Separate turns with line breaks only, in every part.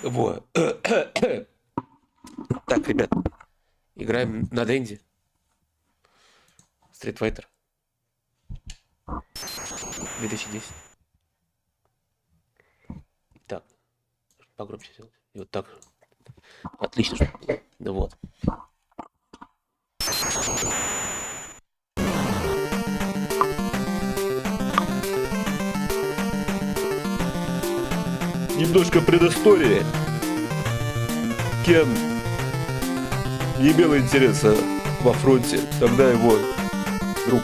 Вот. Так, ребят, играем на Денди. Street Fighter 2010. Так, погромче сделать. И вот так. Отлично. Ну вот. Немножко предыстории. Кен не имел интереса во фронте. Тогда его друг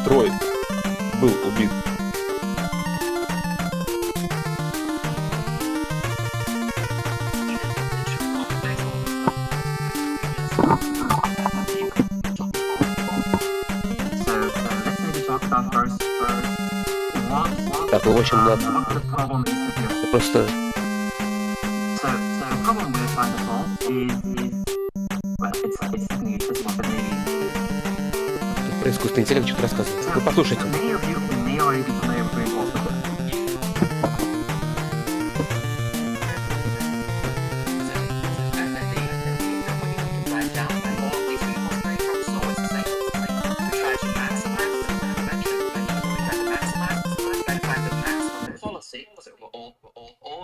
Трой был убит. Так, ну в общем, надо просто тут про искусственный интеллект что-то рассказывать. Вы послушайте.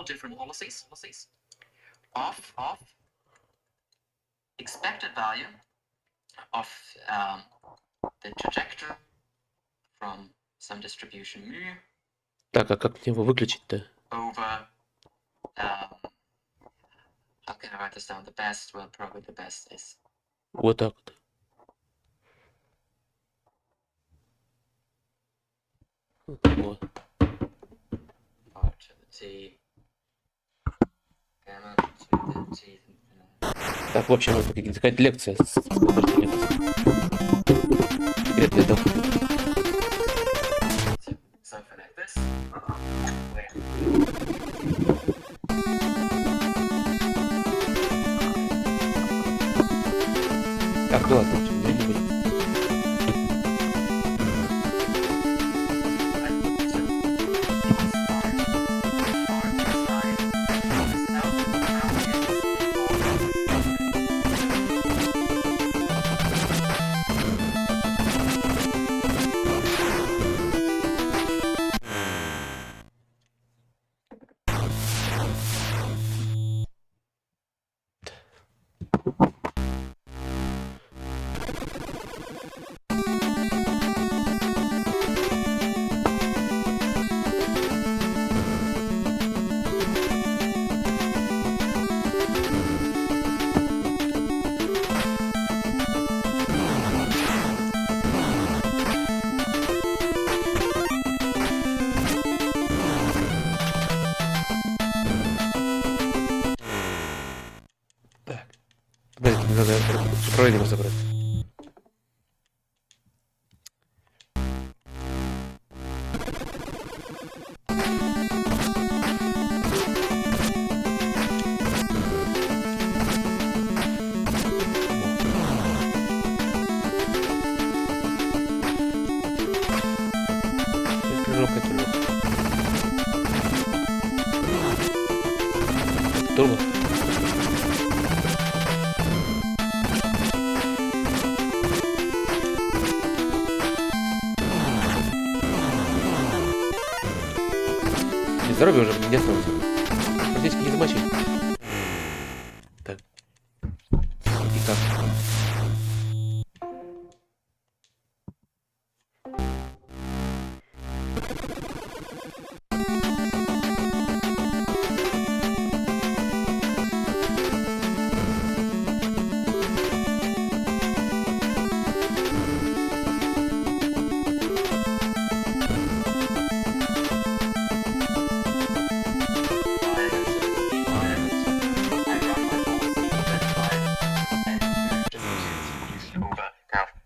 Different policies of expected value of the trajectory from some distribution mu
Так, а как мне его выключить-то?
over how can I write this down? The best, well, probably the best is
Вот так вот. Вот.
r to the t gamma to the t.
Так, в общем, это какая-то лекция. Секретный дом.
Something like this.
Так, ну ладно, в общем, я не буду. Подождите, мне надо управление разобрать. Турбо. Здоровья уже не осталось. Здесь не замочи. Так. И как?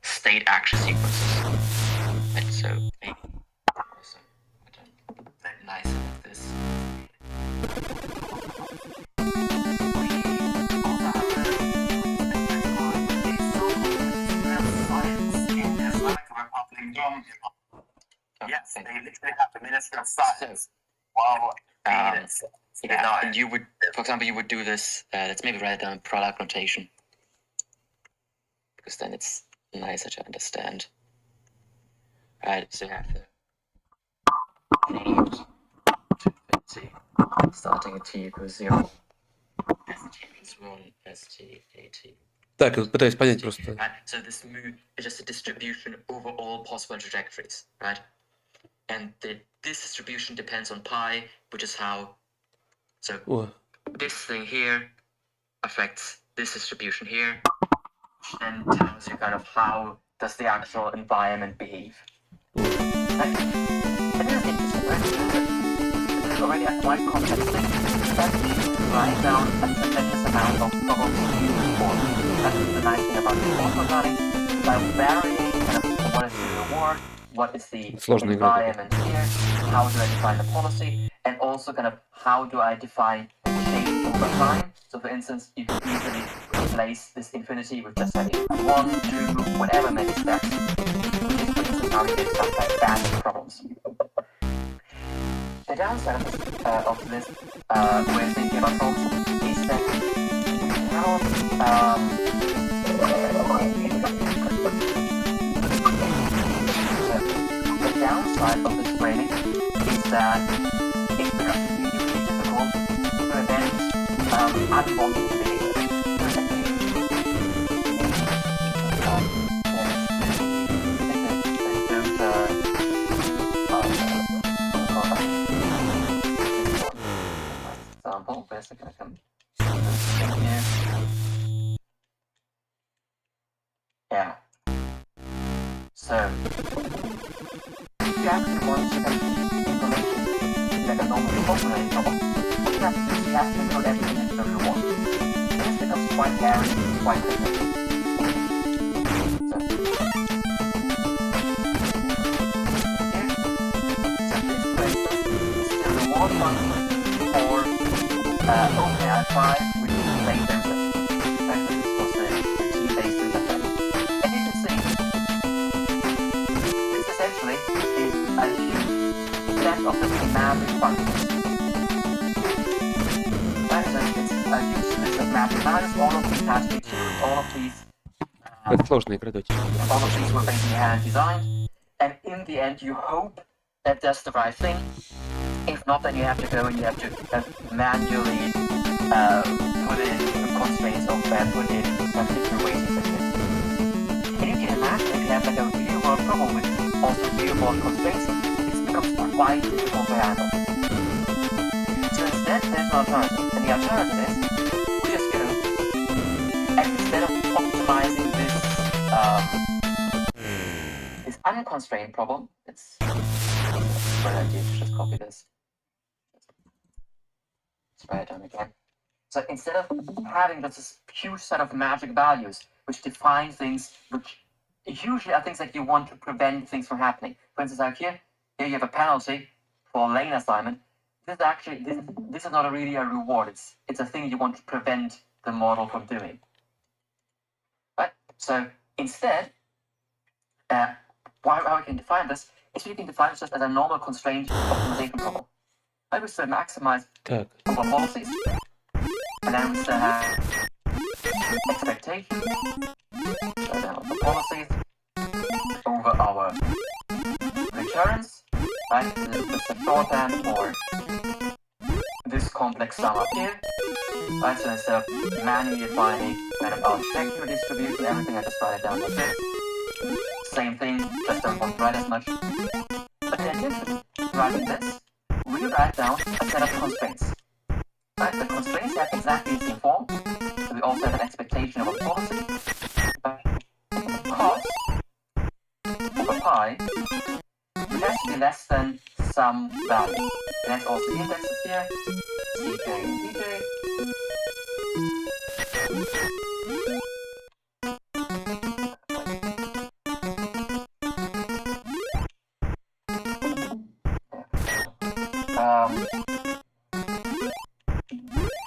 State action sequences. And so maybe also I don't very nice like this.
Yes, they literally have the Minister of Science. Wow.
And you would, for example, you would do this. Let's maybe write down product notation, because then it's nicer to understand. Right, so you have the product to infinity, starting at t equals 0, st equals 1, st at.
Так, пытаюсь понять просто.
Right? So this mu is just a distribution over all possible trajectories, right? And this distribution depends on pi, which is how. So
О,
this thing here affects this distribution here, which then tells you kind of how does the actual environment behave. Right? But here's interesting, right? This is already a quite complex thing. That write down a tremendous amount of probability for. That's the nice thing about reward learning. By varying kind of what is the reward, what is the
Сложная игра.
environment here, how do I define the policy, and also kind of how do I define the change over time. So for instance, you can easily replace this infinity with just having 1, 2, whatever many steps. Which is for instance how you get some kind of bad problems. The downside of this way of thinking about problems is that you cannot the downside of this training is that it becomes really, really difficult to prevent unwanted behavior. Example, basically I can here. Yeah. So if you actually want to have information like a normal populating problem, what you have to do is you have to include everything into the reward. This becomes quite hairy, quite quickly. So this, for instance, is the reward function for OpenAI 5, which is the main dataset. Actually, this was the T-based dataset. And you can see this essentially is a huge set of the semantic functions. That is it's a huge list of mathematics. All of these have to be tuned. All of these.
Это сложная игра, дочь.
All of these were basically hand designed, and in the end, you hope that that's the right thing. If not, then you have to go and you have to manually put in constraints of put in some different ways to it. And you can imagine if you have like a real-world problem with also real-world constraints, it becomes quite difficult to handle. So instead, there's an alternative, and the alternative is we're just going to, instead of optimizing this unconstrained problem, it's what I did, just copy this. Let's write it down again. So instead of having just this huge set of magic values which define things which usually are things that you want to prevent things from happening. For instance, like here you have a penalty for a lane assignment. This is actually this is not really a reward. It's a thing you want to prevent the model from doing. Right? So instead, how we can define this is we can define this just as a normal constraint optimization problem. Right? We still maximize
Так,
our policies, and then we still have expectation, so then the policies over our recurrence, right? This is just a shorthand for this complex sum up here, right? So instead of manually defining kind of our trajectory distribution, everything, I just write it down like this. Same thing, just don't want to write as much. But in addition to writing this, we write down a set of constraints. Right? The constraints have exactly the same form. So we also have an expectation of a policy. But cost over pi, which has to be less than some value. And that's also the indexes here, Ck and dj.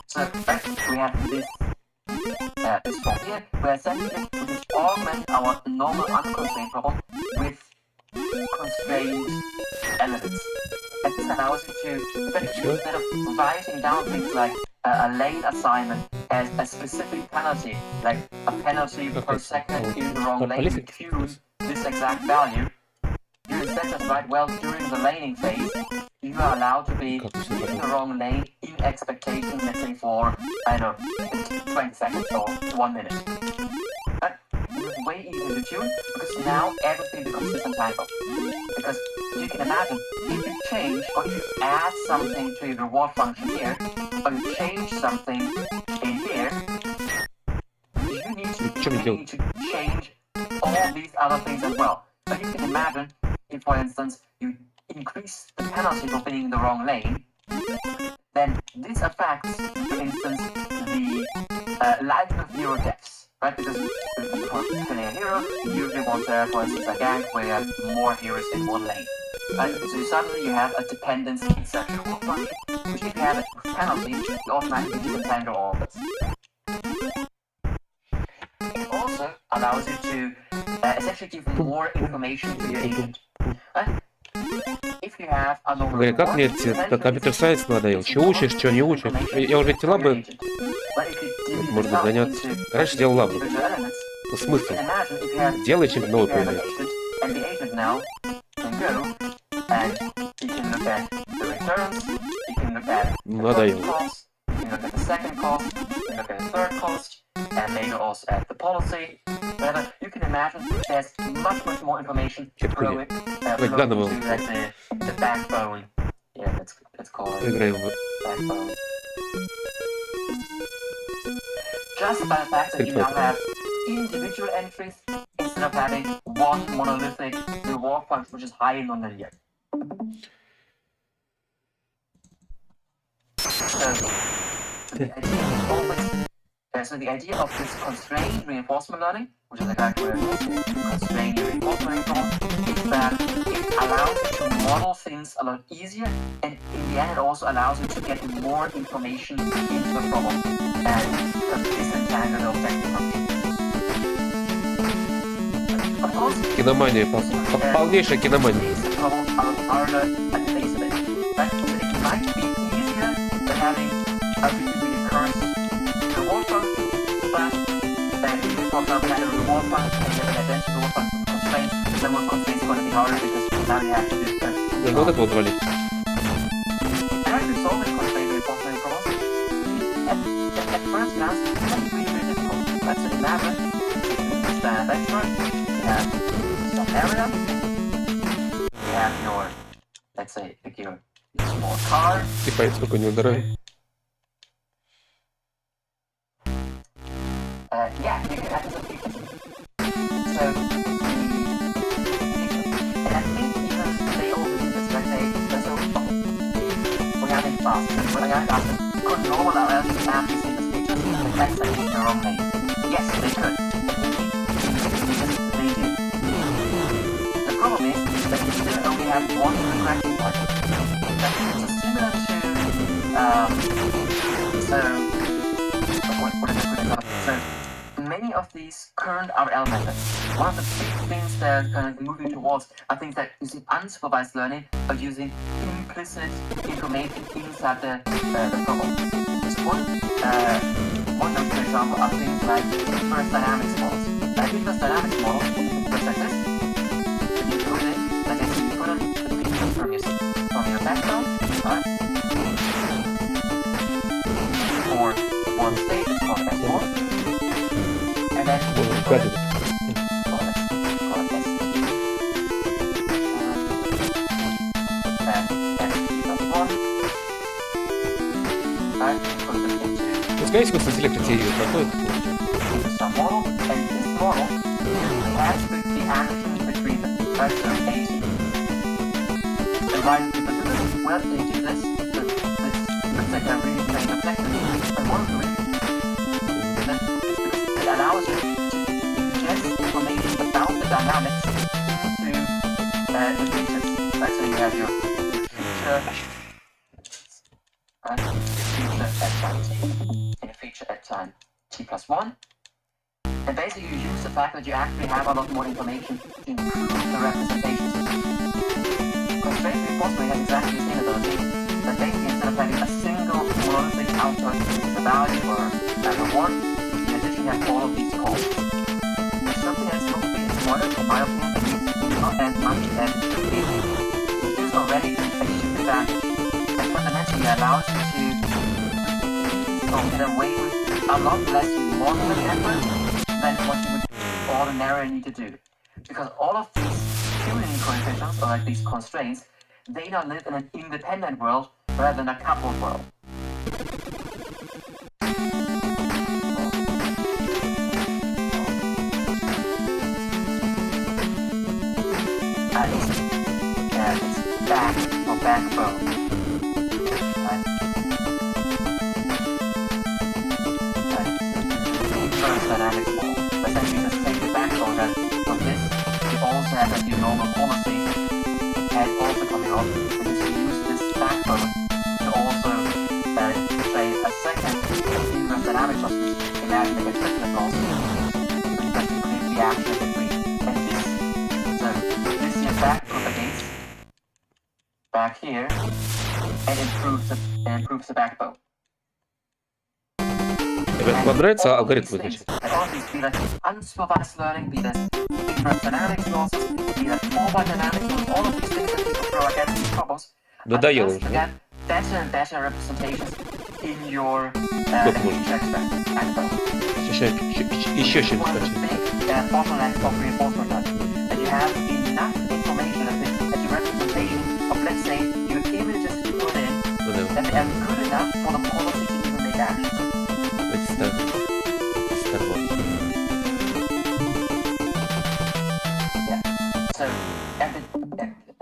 So we have this form here, where essentially we just augment our normal unconstrained problem with constrained elements. And this allows you to,
Sure.
instead of writing down things like a lane assignment as a specific penalty, like a penalty per
Okay.
second in the wrong lane,
Police
you tune this exact value. You instead just write, well, during the laning phase, you are allowed to be in the wrong lane in expectation, let's say for, I don't know, 20 seconds or 1 minute. But it's way easier to tune because now everything becomes disentangled. Because you can imagine, if you change or if you add something to your reward function here, or you change something in here, you need to change all these other things as well. So you can imagine, if for instance you increase the penalty for being in the wrong lane, then this affects, for instance, the life of hero deaths, right? Because for killing a hero, you usually want to have, for instance, a gang where you have more heroes in one lane. Right? So suddenly you have a dependency in such a reward function, which if you have it with penalties, you automatically disentangle all of this. It also allows you to essentially give more information to your agent. Right? If you have a normal
Говорю, как мне
reward,
компьютер сайенс надоел? Чего учишь, чего не учишь? Я уже эти лабы,
but if you divvy
может
this
быть,
up
заняться.
into
Раньше делал лабы.
individual elements,
Ну,
you
смысл?
can imagine if you have
Делай чем новое
you have an
появляется.
agent, and the agent now can go and he can look at the returns, he can look at the
Надоело.
first cost, he can look at the second cost, he can look at the third cost, and maybe also at the policy. Whatever. You can imagine there's much more information to
Это
throw
хуйня.
it,
Давай
flow
заново.
into like the backbone. Yeah, let's call it
Играем в...
backbone. Just by the fact that you now have individual entries instead of having one monolithic reward function which is highly nonlinear. So the idea of this constrained reinforcement learning, which is exactly what it is, constrained reinforcement learning, is that it allows you to model things a lot easier, and in the end it also allows you to get more information into the problem and disentangle the objective function. Of course,
Киномания, полнейшая киномания.
these problems are harder at the face of it. But it might be easier than having a really recurrent reward function, but then if you, for example, had a reward function and you have an identity reward function constraint, then one constraint is going to be harder because now you have to do that.
Нужно вот это вот валить.
And actually solving constraint reinforcement problems at first glance can be really difficult. Let's say imagine you stand vector, you have some area, you have your, let's say, like your small car,
Типа, сколько у него здоровья.
yeah, you can add some features. So, and I think even they all do this, like they so we're having fast, we're having fast, could normal around the app using this feature, the text that in the wrong lane. Yes, they could. They do. The problem is that you still only have one regression point. So similar to, what is it called? So, many of these current RL methods, one of the big things they're kind of moving towards are things like using unsupervised learning or using implicit information inside the problem. So one of for example are things like inverse dynamics models. Like inverse dynamics model looks like this. You put in, like I said, you put in the pictures from your background, right? For one state, it's called S1. And then
Гадит. Пускай искусственный интеллект эти проходит.
Some model, and this model has the action between them. Right, so AC. And right, well, they do this looks like a really kind of flexible. But one of the reasons that it allows you to ingest information about the dynamics into the features. Right, so you have your feature, right, feature at time t, and a feature at time t+1. And basically you use the fact that you actually have a lot more information to improve the representation. Constraint reinforcement has exactly the same the value or reward. In addition, you have all of these costs. There's something that's not being exploited, in my opinion, at least not as much as it should be. It is already a huge advantage. And fundamentally allows you to get away with a lot less modeling effort than what you would ordinarily need to do. Because all of these tuning coefficients, or like these constraints, they now live in an independent world rather than a coupled world. It's back or backbone. First dynamic wall. Essentially just take the backbone of this. You also have a new normal policy and also coming off because you use this backbone to also say a second inverse dynamic adjustment. Imagine a triplet loss. Just to create the action between and this. So this here back propagates back here and improves the backbone.
Понравится алгоритм выключить.
Be that unsupervised learning, be that inverse dynamics losses, be that mobile dynamics, all of these things that people throw against these problems.
Надоело
Just to
уже.
get better and better representations in your backbone.
Еще чем
One of the big bottlenecks of reinforcement learning, that you have enough information that your representation of, let's say, your images you put in, that they are good enough for the policy to even make actions. So, and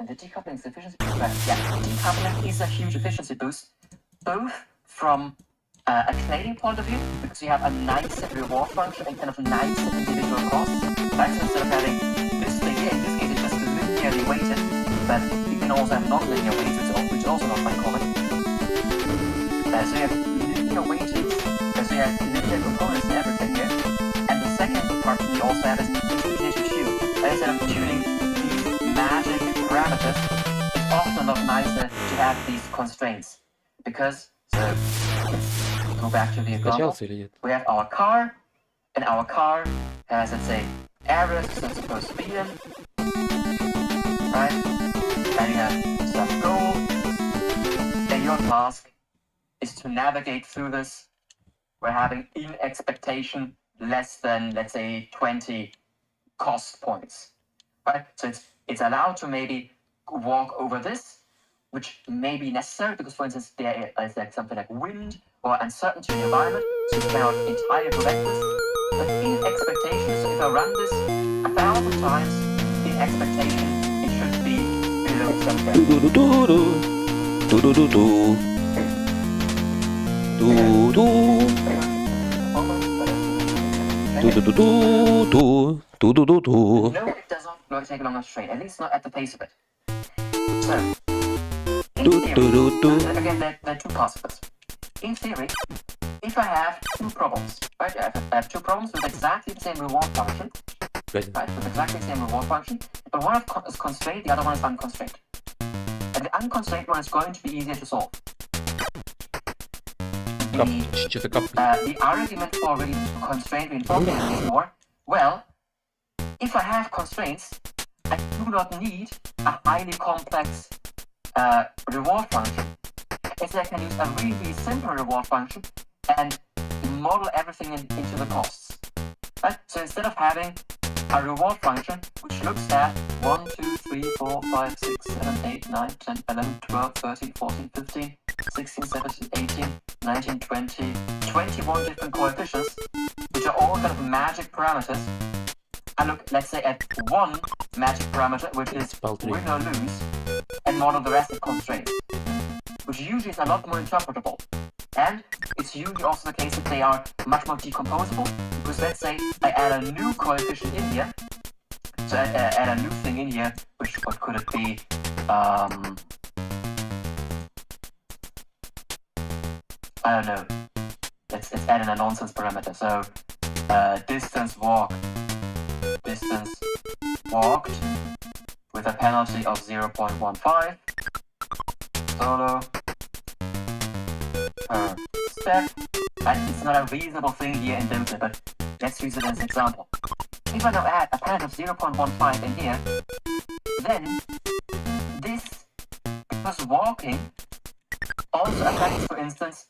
the decoupling is efficiency boost, right? Yeah, decoupling is a huge efficiency boost, both from a trading point of view, because you have a nicer reward function and kind of nicer individual costs, right? So instead of having this thing here, in this case it's just linearly weighted, but you can also have non-linear weights, which is also not uncommon. So you have linear weightings, so you have linear components and everything here, and the second part you also have is it's easier to tune. Instead of tuning these magic parameters, it's often a lot nicer to have these constraints. Because, so, let's go back to the example.
Скачался или нет?
We have our car, and our car has, let's say, areas it's supposed to be in, right? And you have some goal, and your task is to navigate through this. We're having in expectation less than, let's say, 20 cost points, right? So it's allowed to maybe walk over this, which may be necessary because, for instance, there is like something like wind or uncertainty in the environment, so you cannot entirely prevent this. But in expectation, so if I run this 1,000 times, in expectation, it should be below No, it does not take long enough to train, at least not at the pace of it. So, in theory, again, there are two parts of this. In theory, if I have two problems, right? I have two problems with exactly the same reward function, right? With exactly the same reward function, but one is constrained, the other one is unconstrained. And the unconstrained one is going to be easier to solve. The argument for really constraint reinforcement is more, well, if I have constraints, I do not need a highly complex reward function. Instead, I can use a really, really simple reward function and model everything into the costs. Right? So instead of having a reward function which looks at 1, 2, 3, 4, 5, 6, 7, 8, 9, 10, 11, 12, 13, 14, 15, 16, 17, 18, 19, 20, 21 different coefficients, which are all kind of magic parameters. I look, let's say, at one magic parameter, which is win or lose, and model the rest of constraints, which usually is a lot more interpretable. And it's usually also the case that they are much more decomposable, because let's say I add a new coefficient in here, so I add a new thing in here, which, what could it be? I don't know. Let's add in a nonsense parameter. So, distance walked with a penalty of 0.15 solo per step, and it's not a reasonable thing here in Dota, but let's use it as an example. If I now add a pad of 0.15 in here, then this, because walking also affects, for instance,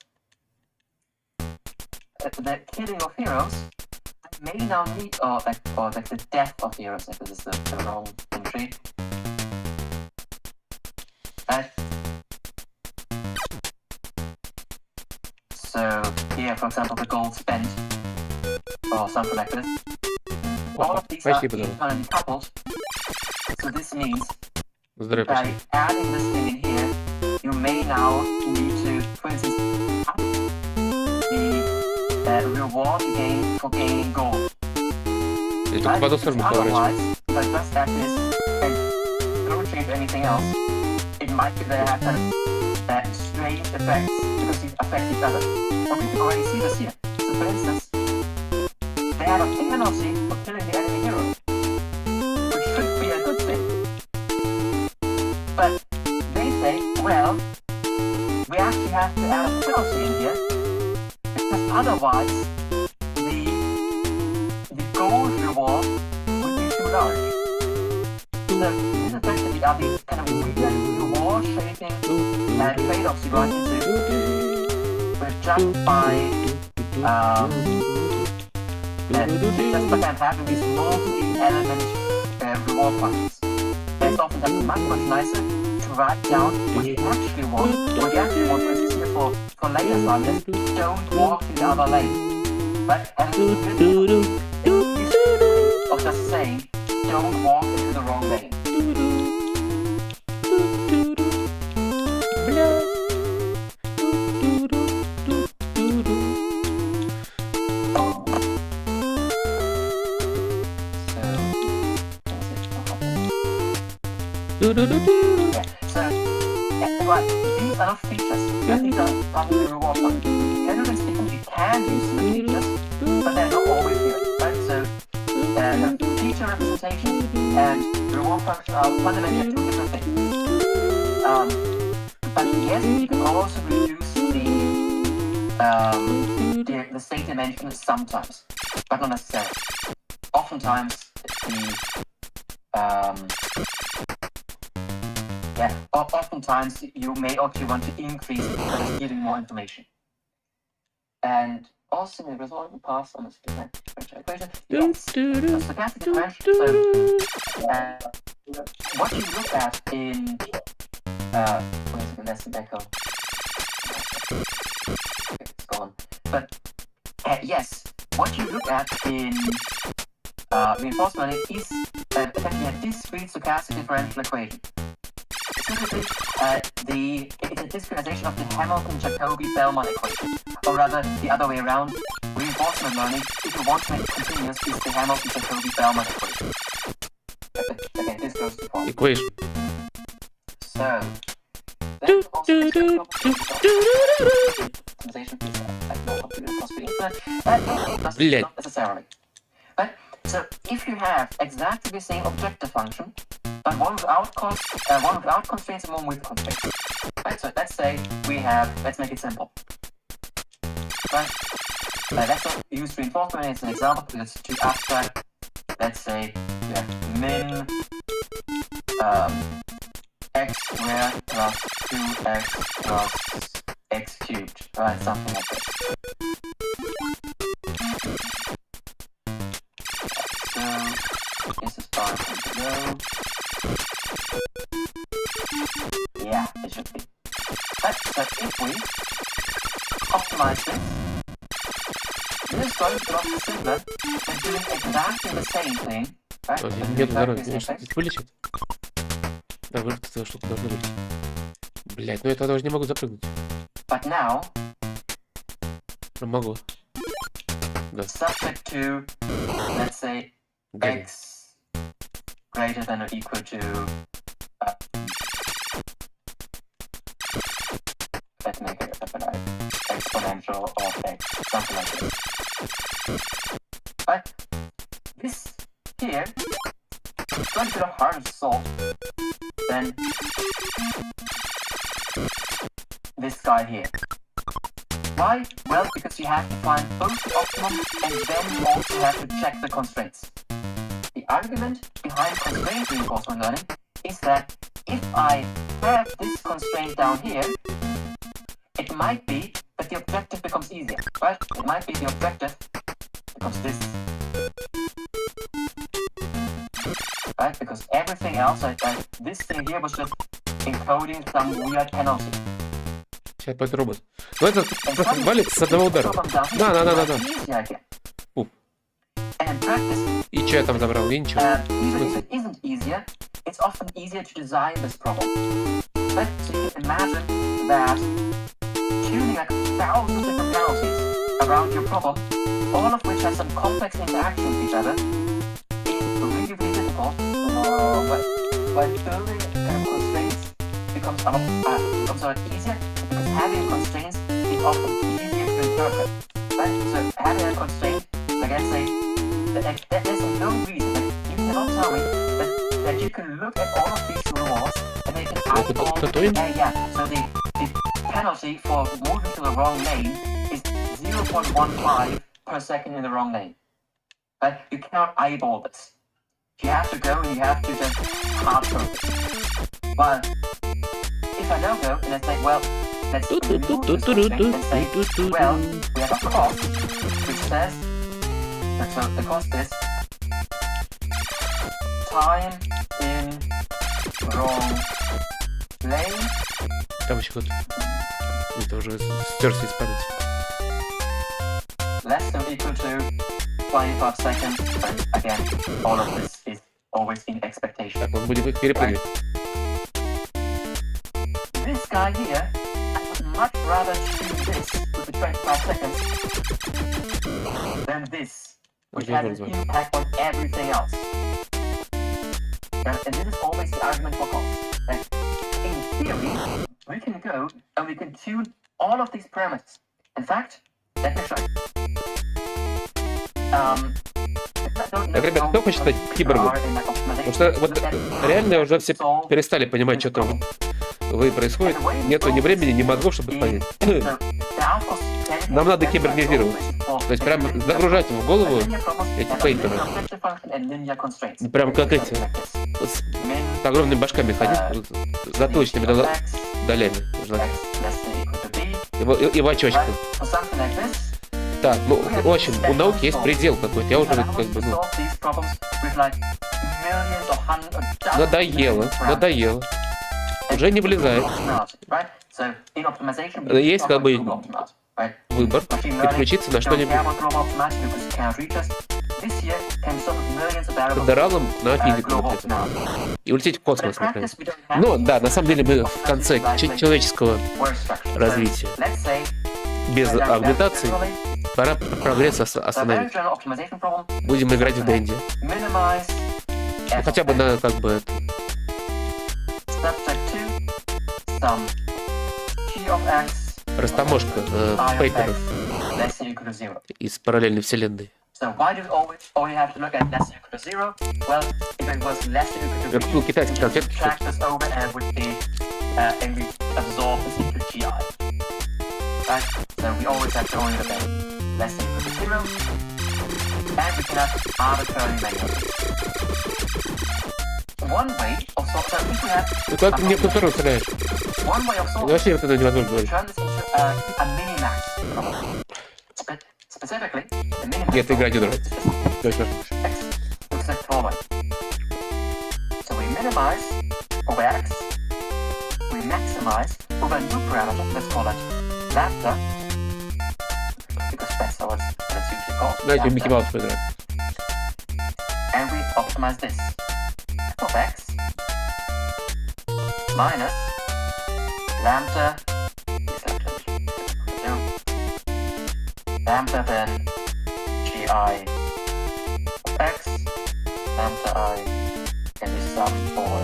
the killing of heroes, may now need, or the death of heroes, if this is the wrong entry. So here, for example, the gold spent, or something like this. All of these are internally coupled. So this means by adding this thing in here, you may now need to, for instance, up the reward gain for gaining gold. Right? Otherwise, if I just add this and don't change anything else, it might have kind of strange effects because these affect each other. Or we can already see this here. So for instance, they have a penalty for killing the enemy hero, which should be a good thing. But they say, well, we actually have to add a penalty in here because otherwise the gold reward would be too large. So this effectively are these kind of weird reward shaping trade-offs you run into, but just by having these multi-element reward functions. It's often much nicer to write down what you actually want. What you actually want, for instance, here for layers like this, don't walk to the other lane. Right? And of just saying, don't walk into the wrong lane. Yeah, so, right, these are not features. These are probably reward functions. Generally speaking, you can use the features, but they're not always here, right? So, feature representation and reward function are fundamentally two different things. But yes, you can also reduce the state dimension sometimes, but not necessarily. Oftentimes, oftentimes you may actually want to increase it because it's giving more information. And also the resolving pass on the differential equation. Yes, the stochastic differential. So what you look at in let's echo. Okay, it's gone. But yes, what you look at in reinforcement learning is effectively a discrete stochastic differential equation. Specifically, it's a discretization of the Hamilton-Jacobi-Bellman equation, or rather, the other way around. Reinforcement learning, if you want to make it continuous, is the Hamilton-Jacobi-Bellman equation. Okay, this goes to form.
Equation.
So, not necessarily. Right? So, if you have exactly the same objective function, but one without constraints and one with constraints. Right, so let's say we have, let's make it simple. Right? Let's not use reinforcement as an example because it's too abstract. Let's say you have min x squared plus 2x plus x cubed. Right, something like this. So this is far from below. Yeah, it should be. Right, so if we optimize this is going to be a lot simpler than doing exactly the same thing. Right?
Нет, здоровья, конечно, вылечит. Да, вылет эта штука должна вылететь. Блять, ну я тогда уже не могу запрыгнуть.
But now,
могу. Да.
Subject to, let's say, x greater than or equal to let's make it exponential of x, something like this. But this here is going to be harder to solve than this guy here. Why? Well, because you have to find both the optimum and then you also have to check the constraints. The argument behind constraint reinforcement learning is that if I have this constraint down here, it might be that the objective becomes easier, right? It might be the objective becomes this. Right? Because everything else, like this thing here was just encoding some weird penalty.
Сейчас пойдет робот. Ну это просто валится с одного удара. Да. Уп. И что я там забрал? Я ничего.
Even if it isn't easier, it's often easier to design this problem. Right? So you can imagine that tuning like thousands of different penalties around your problem, all of which have some complex interaction with each other, is really difficult. But building kind of constraints becomes a lot easier because having constraints is often easier to interpret. Right? So having a constraint, like I say, there's no reason that you cannot tell me that you can look at all of these rewards and they can eyeball. So the penalty for moving to the wrong lane is 0.15 per second in the wrong lane. Right? You cannot eyeball this. You have to go and you have to just hard code it. But if I don't go and I say, well, let's remove this constraint and say, well, we have a cost which says, so the cost is time in wrong lane.
Там еще вот это уже стерся из памяти.
Less than equal to 25 seconds. And again, all of this is always in expectation.
Так, вот будем их перепрыгивать.
This guy here, I would much rather choose this with the 25 seconds than this, which has an impact on everything else. And this is always the argument for cost. Like, in theory, we can go and we can tune all of these parameters. In fact, let me show you.
Так, ребят, кто хочет стать киборгом? Потому что вот реально уже все перестали понимать, что там происходит. Нету ни времени, ни мозгов, чтобы понять. Нам надо кибернизировать. То есть прям загружать в голову эти пейперы. Прям как эти. Вот с огромными башками ходить, с затылочными долями. И в очочках. Так, ну, в общем, у науки есть предел какой-то. Я уже как бы, ну... Надоело. Уже не влезает. Есть как бы выбор, переключиться на что-нибудь. Под доралом на физику, например. И улететь в космос, например. Ну, да, на самом деле мы в конце человеческого развития. Без агитации пора прогресс остановить. Будем играть в Дэнди. Ну, хотя бы на как бы это. Растаможка пейперов из параллельной вселенной. Я купил китайский конфет. So we always have to only look at less than equal to 0, and we can have arbitrary manuals. One way of solving, if we have... Ты как мне которую стреляешь?
One way of solving...
Вообще это невозможно говорить.
Turn this into a mini-max problem. Specifically, the mini-max...
Мне эта игра не нравится.
Looks like following. So we minimize over x, we maximize over a new parameter, let's call it lambda, because that's how it's usually called.
Давайте Микки Маус поиграем.
And we optimize this. f of x minus lambda lambda then gi of x, lambda I can be sum for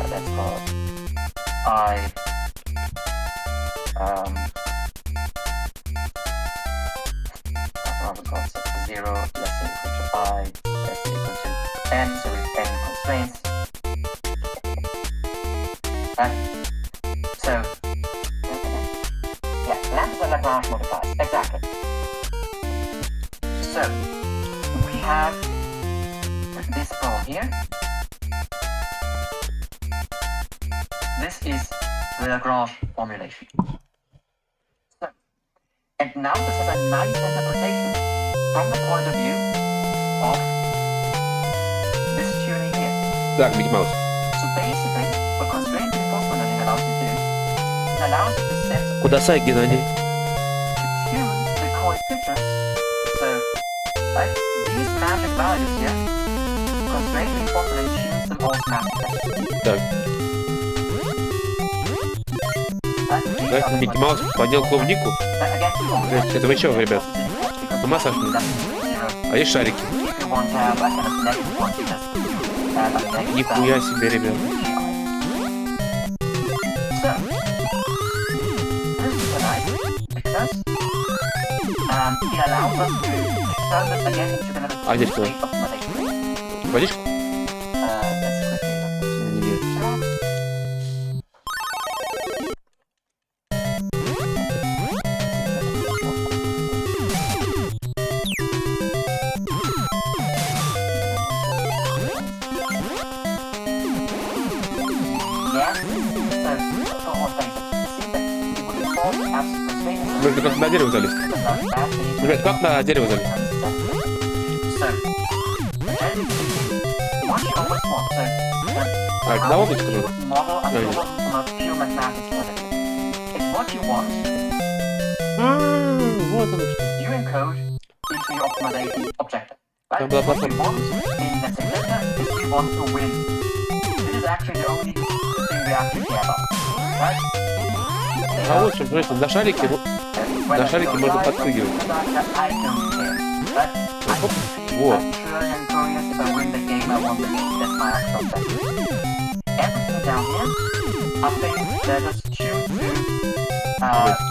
let's call it I zero less than equal to I less than equal to n, so with n constraints. Right? So yeah, lambdas are like Lagrange multipliers. Exactly. So we have this problem here. This is the Lagrange formulation. So, and now this is a nice interpretation from the point of view of this tuning here.
Так, Микки Маус.
So basically, what constraint reinforcement learning allows you to do, it allows you to set
Кудасай, Геннадий.
to tune the coefficients. So, like these magic values here, constraint reinforcement tunes them automatically.
Так,
These
так,
are the
Микки Маус поднял клубнику.
Again,
Это вы чего, ребят? С ума сошли? А есть шарики?
if you want to have like kind of negative one, you just add like negative
Нихуя себе, ребят.
So, this is nice because it allows us to turn this again into kind of
А здесь что?
state optimization.
Водичку?
Let's quickly look at this.
Нужно как на дерево залезть. Ребят, как на дерево залезть? А, на облачко нужно? Вот оно что. Там была платформа. А вот что, смотрите, на шарике можно подпрыгивать. Оп. Вот.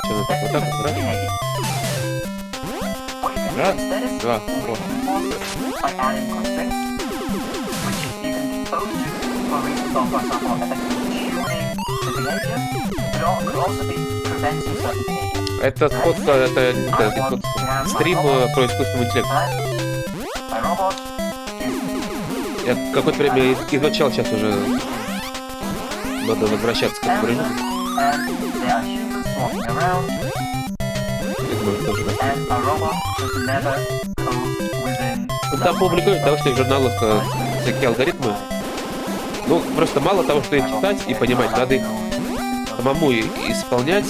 Что на так? Вот так вот, раз? Раз, два, вот. Это сходка, это вот стрим про искусственный интеллект. Я какое-то время изучал, сейчас уже надо возвращаться к этому режиму. Это может тоже, да. Ну, там публикуют в научных журналах всякие алгоритмы. Ну, просто мало того, что их читать и понимать, надо их самому исполнять,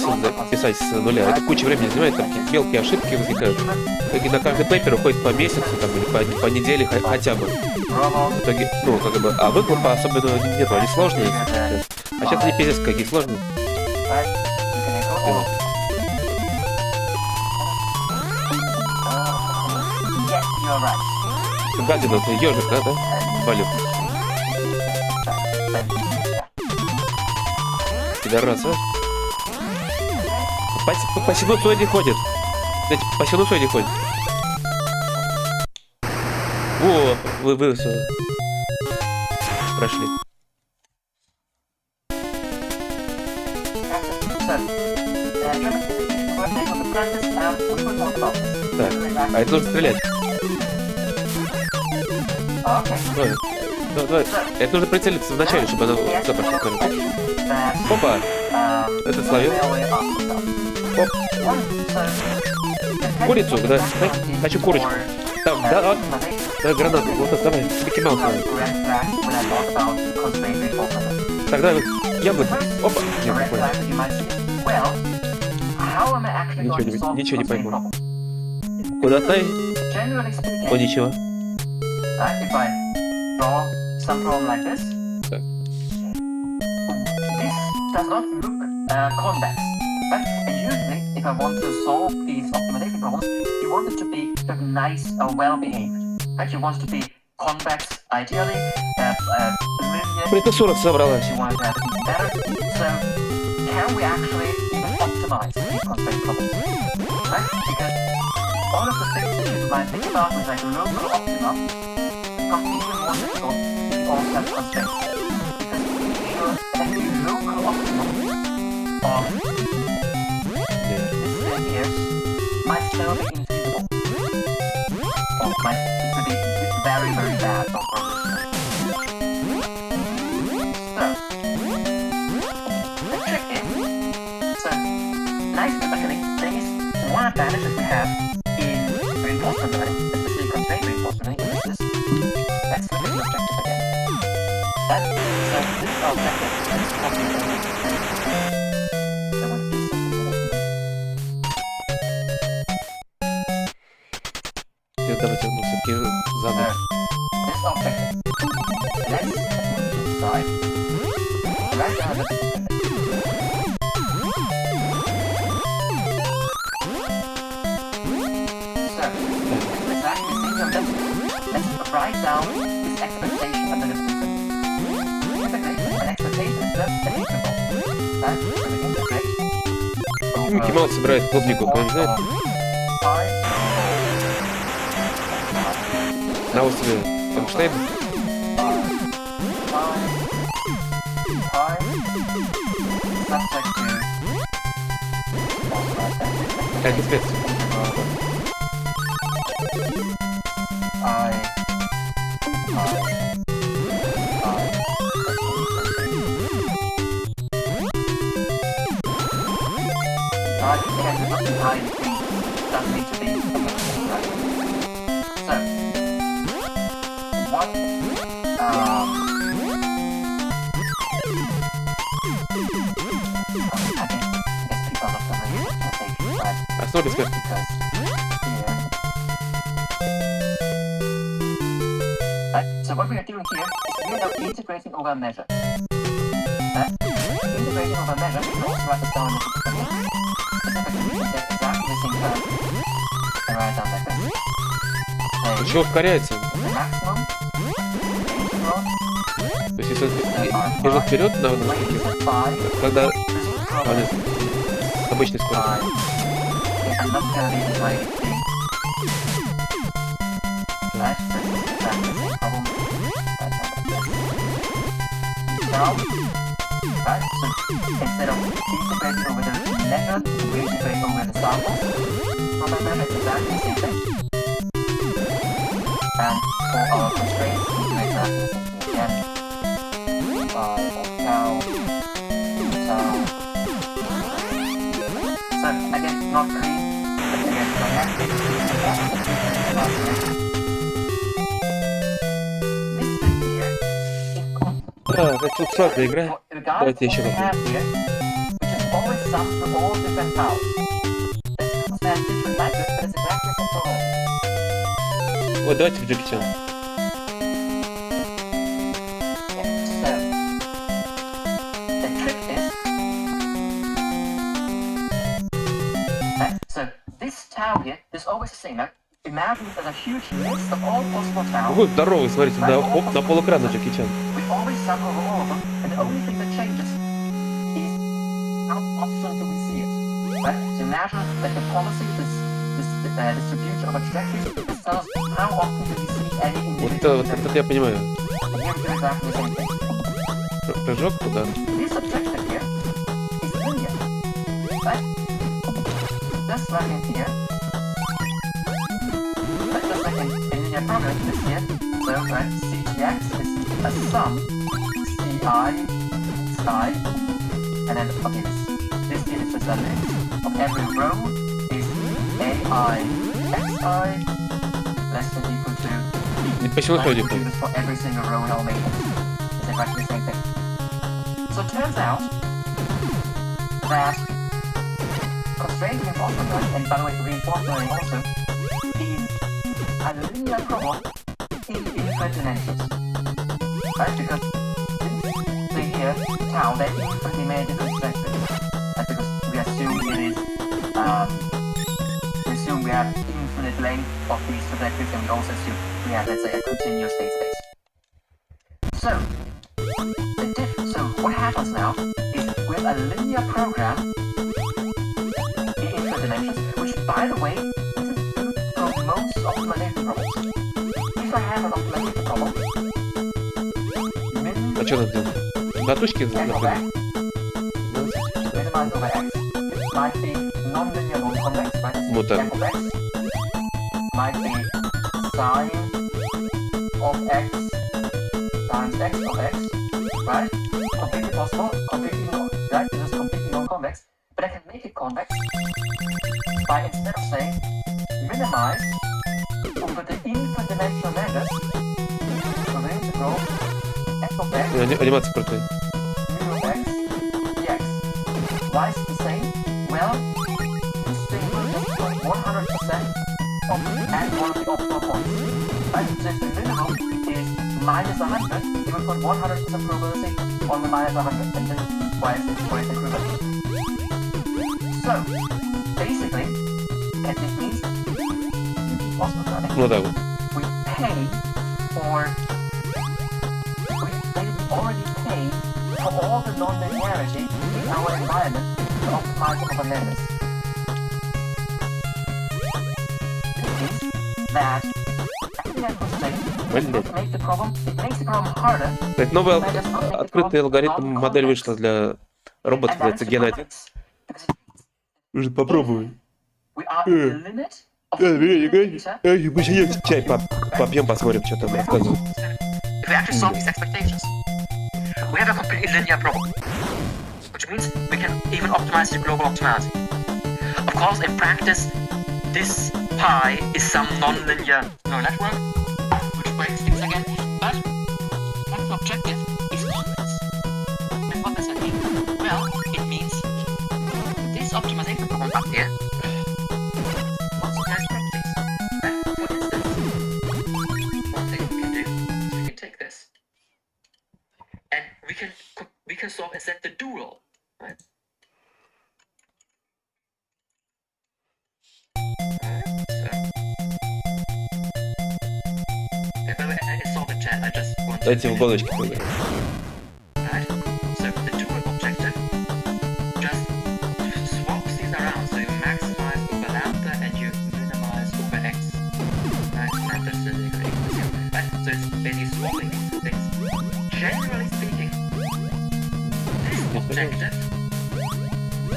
писать с нуля. Это куча времени занимает, там какие-то мелкие ошибки возникают. В итоге на каждый пейпер уходит по месяцу, там, или по неделе хотя бы. В итоге, ну, как бы, а выхлопа особенно нету, они сложные. А сейчас они пиздец какие сложные. Гадина, ты ежик, да? Валю. Пидорас, а? По синусоиде ходит. Кстати, по синусоиде ходит. О, вы все прошли. Так, а это нужно стрелять. Давай. Это нужно прицелиться вначале, чтобы она все пошла. Опа! Это словил. Оп. Курицу, да? Хочу курочку. Там, да, давай гранату. Вот, давай. Микки Маус. Тогда яблоко. Опа. Нет, не понял. Ничего не пойму. Куда ты? О, ничего.
If I draw some problem like this,
Так.
this does not look convex. Right? And usually, if I want to solve these optimization problems, you want it to be sort of nice or well-behaved. Right? You want it to be convex, ideally, linear.
Профессора собралась.
You want it to have better. So, can we actually even optimize these constraint problems? Right? Because all of the things that you might think about with like local optima become even more difficult if you also have constraints. Because if you're at the local optimum of this thing here, cannot be infeasible. Oh, this would be very, very bad for progress. So, the trick is, nice mechanic, there is one advantage that we have in reinforcement learning, especially constraint reinforcement learning, which is this. Let's look at the objective again. So this objective is possible. So what is this?
Давайте, ну, все-таки заново.
This objective. Let's decide. Right now, let's let's write down this expectation of the difference. Typically, an expectation is just reasonable. Right? So we integrate
Микки Маус собирает клубнику, кто не знает? На вот себе Эйнштейн. Это специя. Основа специя.
So what we are doing here is we are integrating over a measure. Integrating over a measure, we can also write this down in the system. Specifically, we can get exactly the same term and write it down like this.
Почему ускоряется?
The maximum integral
То есть если он бежит вперед на скорости, когда обычной скорости.
I'm not going to be divided in right, so this is exactly the same problem. Now, right, so instead of integrating over the measure, we integrate over the sample. From the measure, exactly the same thing. And for our constraints, we do exactly the same thing again. Tau. So again, not clean, but again, dynamic. This thing here is
Это тут сложная игра.
regardless
Давайте
of
еще
what we have here, which is always sum from all different powers. This has different measures, but it's exactly the same problem.
Вот давайте в Джеки Чан.
So, the trick is, so this tau here is always the same. Imagine there's a huge list of all possible tau.
Вот здоровый, смотрите, на полэкрана Джеки Чан.
We always sum over all of them, and the only thing that changes is how often do we see it. Right? So imagine that the policy, this distribution of a trajectory, this tells us how often do we see any
Вот
individual.
это я понимаю.
And here we do exactly the same thing.
Прыжок туда.
This objective here is linear. Right? Just like in here. Right? Just like in linear program this here. So right, CTX is a sum CI, XI, and then okay, this here is just a list of every row is AI, XI less than equal to
И почему
Right,
ходит?
we do this for every single row in our matrix. It's exactly the same thing. So it turns out that constraint reinforcement learning, and by the way, reinforcement learning also, is a linear problem in infinite dimensions. Right? Because this here, tau, they're infinitely many different trajectories. That's because we assume it is, we assume we have infinite length of these trajectories, and we also assume we have, let's say, a continuous state space. So what happens now is we have a linear program in infinite dimensions, which, by the way, isn't good for most optimization problems. If I have an optimization problem,
А что надо делать? На точке
x over
находить?
x minimized over x, it might be non-linear or convex, right?
Вот так.
F of x might be sine of x times x of x, right? Completely possible, completely right? This is completely non-convex, but I can make it convex by instead of saying minimize over the infinite dimensional measures of the integral f of x
Анимация крутая.
mu of x dx. Why is it the same? Well, this thing will just put 100% of at one of the optimal points. Right? So if the minimum is minus 100, it will put 100% probability on the minus 100, and then why is it equivalent? So, basically, and this means
Ну да, вот.
we pay for we already pay for all the non-linearity in our environment to optimize the limits. This means that everything I could say does make the problem, it makes the problem harder.
Кстати, новый
but does not make the
открытый
problem
алгоритм модель
non-convex.
вышла для робота,
And that is
называется
the
Gen 1.
convex. Because
Уже попробуй.
we are in the limit of
Мы сейчас чай попьем, посмотрим, что там рассказывают.
If we actually solve these expectations, we have a completely linear problem, which means we can even optimize the global optimality. Of course, in practice, this pi is some non-linear neural network, which breaks things again, but the objective is convex. And what does that mean? Well, it means this optimization problem up here wants to test properties. Right? For instance, one thing we can do is we can take this and we can solve as the dual, right? It's solved in chat. I just want to
Дайте в уголочке поиграть.
right? So the dual objective just swaps these around, so you maximize over lambda and you minimize over x. Right? Lambda is equal to 0. Right? So it's basically swapping these two things. Generally speaking, this objective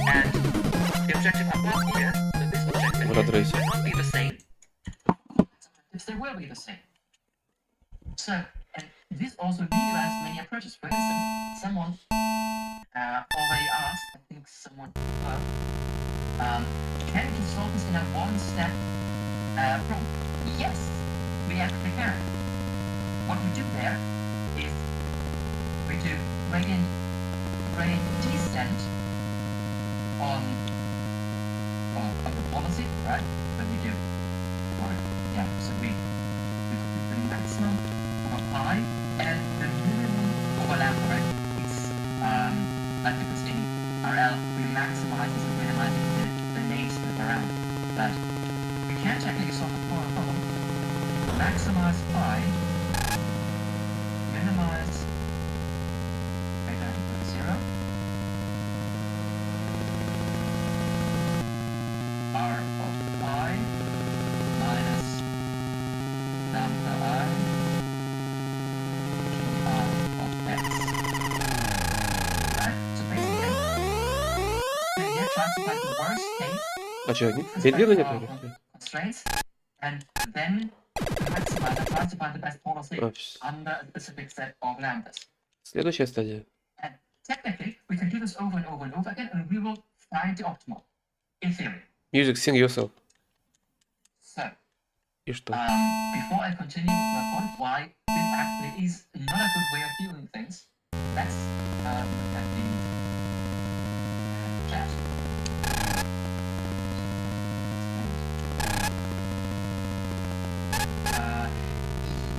and the objective above here, so this objective
Rad race.
will not be the same. They will be the same. So, and this also utilizes many approaches. For instance, someone already asked, I think someone, can we solve this in a one-step problem? Yes, we actually can. What we do there is we do gradient descent on the policy, right? When we do, so we compute the maximum over pi and the minimum over lambda, right? It's like because in RL we maximize and minimize the names that are around. But we can technically solve the problem. Maximize pi, minimize greater than equal to 0. R of pi minus lambda I GR of x. Right? So basically, here tries to find the worst case
А что,
with
медведа
respect
нет?
to our constraints, and then maximize and tries to find the best policy
А, всё.
under a specific set of lambdas.
Следующая стадия.
And technically, we can do this over and over and over again, and we will find the optimal, in theory.
Music, sing yourself.
So,
И что?
before I continue with my point, why this actually is not a good way of doing things, let's look at the chat.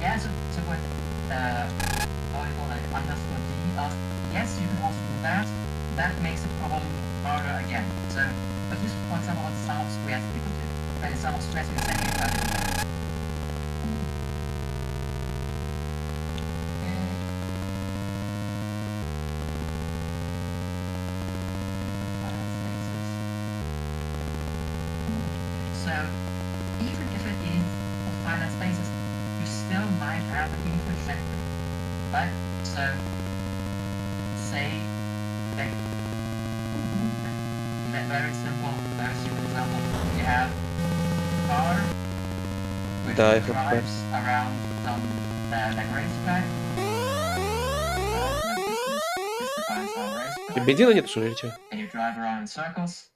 Yeah, so what, how do you call it, underscore D asked, yes, you can also do that. That makes the problem harder again. So, but just for example, what sum of squares people do. That is sum of squares we say here. So, even if it is for finite spaces, you still might have an infinite sector, right? So, say that very simple stupid example. You have a car which
Да, I have
drives around some race track. This defines our race track.
Бензина нет, что ли, или что?
And you drive around in circles.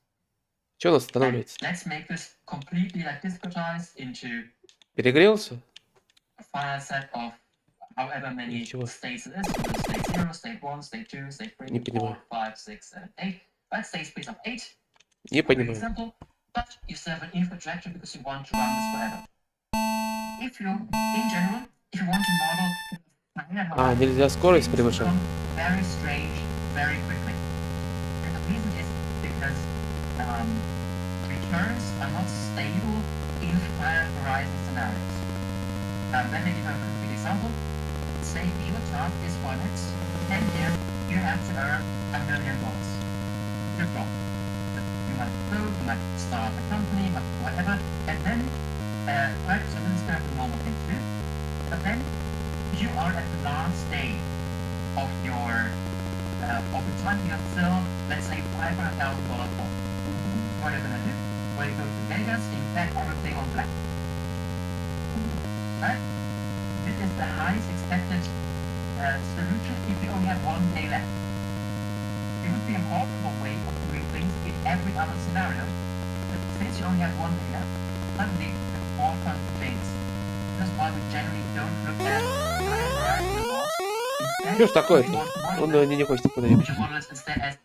Что у нас
And
останавливается?
let's make this completely like discretized into
Перегрелся?
a finite set of however many
Ничего.
states it is. So there's state 0, state 1, state 2, state 3,
Не
4,
понимаю.
5, 6, 7, 8. That state space of 8.
Не
Very
понимаю.
simple, but you serve an infinite trajectory because you want to run this forever. If you, in general, if you want to model
А, нельзя скорость превышать.
very strange very quickly. And the reason is because returns are not stable in finite horizon scenarios. Let me give a quick example. Say your task is 1x, and here you have to earn $1 million. You're wrong. You might go, you might start a company, you might whatever, and then, right, so this is kind of the normal thing to do. But then you are at the last day of your of the time you have still, let's say, $500,000 for. What are you gonna do? Well, you go to Vegas and you bet everything on black. Right? This is the highest expected solution if you only have 1 day left. It would be a horrible way of doing things in every other scenario, but since you only have 1 day left, suddenly the forefront changes. That's why we generally don't look at time horizon results. Instead,
Что ж такое-то?
we want to model
Он
this.
не хочет
We
подойти.
should model this instead as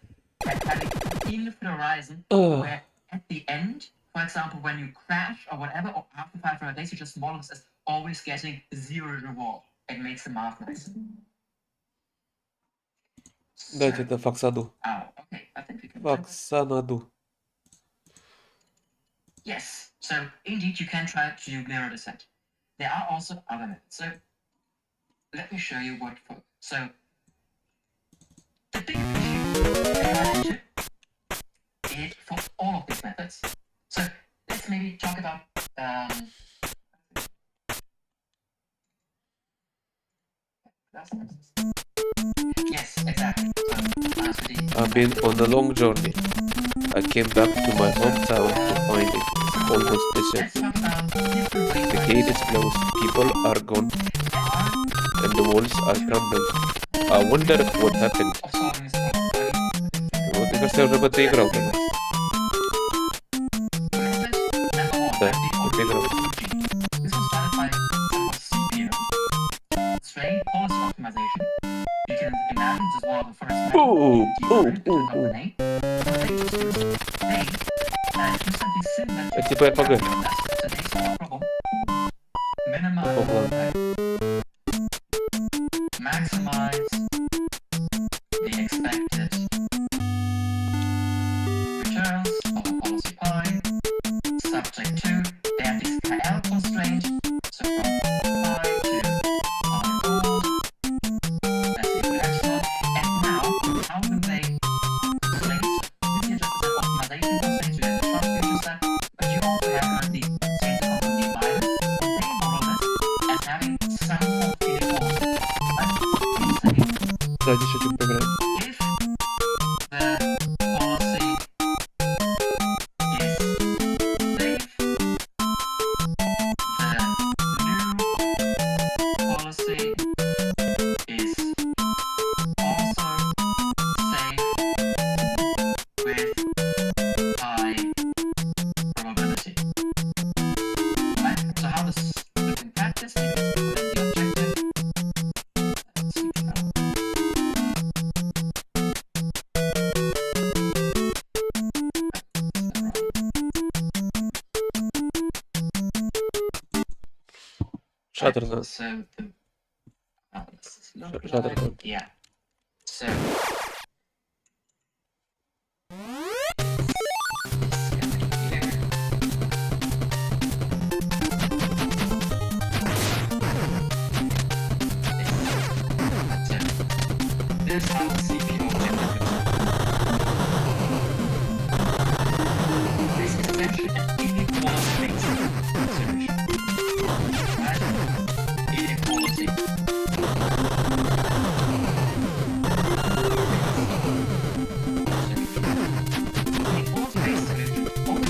having an infinite horizon
Ugh.
where at the end, for example, when you crash or whatever, or after 500 days, you just model this as always getting 0 reward. It makes the math nice.
Дайте это Факсаду.
Oh, okay. I think we can.
Факсанаду.
Yes. So indeed, you can try to mirror descent. There are also other methods. So let me show you what for. So the big issue is for all of these methods. So let's maybe talk about yes, exactly. So
I've been on a long journey. I came back to my hometown to find it almost
let's
deserted.
talk about different ways
The
by
gate
which
is closed, people are gone,
there are
and the walls are crumbled. I wonder what happened.
of solving this problem.
Вот, мне кажется, я уже в это играл тогда. Да, это играл.
This was started by CPO. Strain policy optimization. You can imagine this is one of the first methods
Ooh,
of
ooh.
the name. They do something similar to
Это типа RPG.
so they solve a problem. Minimize,
Ого.
maximize the expected returns of a policy pi, subject to they have this KL constraint, so from pi to pi old, that's equal epsilon, and now how do they place this is just an optimization constraint, so you have the trust feature set, but you also have the change component bias, and they model this as having some form of inequality. Let's say
Давайте еще чуть поиграем.
if the policy is safe, the new policy is also safe with high probability. Right? So how does look in practice? Because the objective. Let's see how.
Шаттер нас.
So the this is not
Shutter
right.
code.
Yeah. So this is how the CPU objective is. This is essentially an inequality-based solution. Right? Inequality. Inequality-based solution only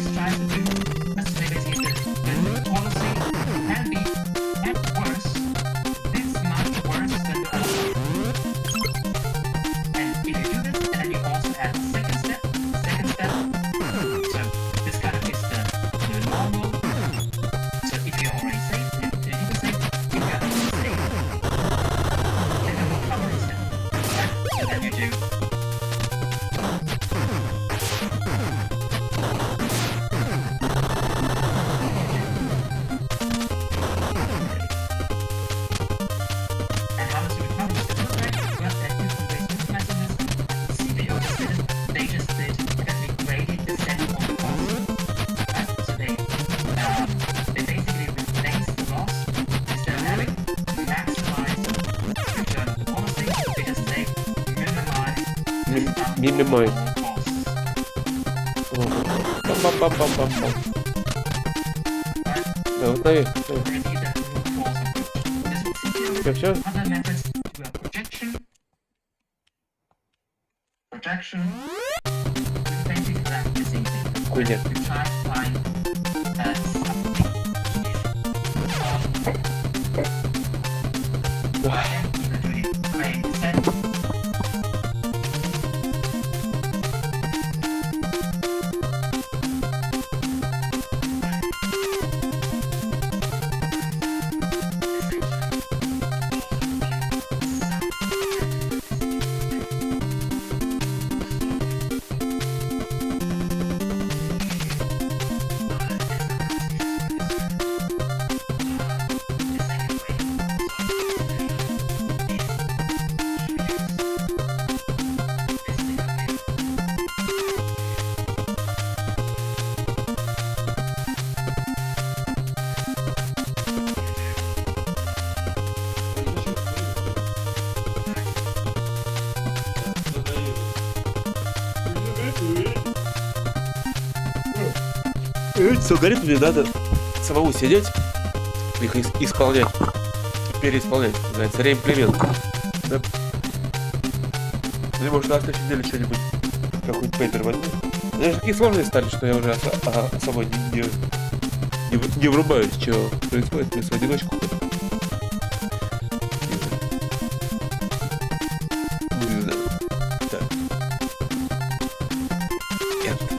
мой. Бам-бам-бам-бам-бам. Да, вот наверх. Все? Хуйня. Эти алгоритмы надо самому сидеть, их исполнять, переисполнять, называется, реимплемент. Да? Или может на следующей неделе что-нибудь, какой-нибудь пейпер возьму. Они же такие сложные стали, что я уже особо не врубаюсь, что происходит, плюс в одиночку.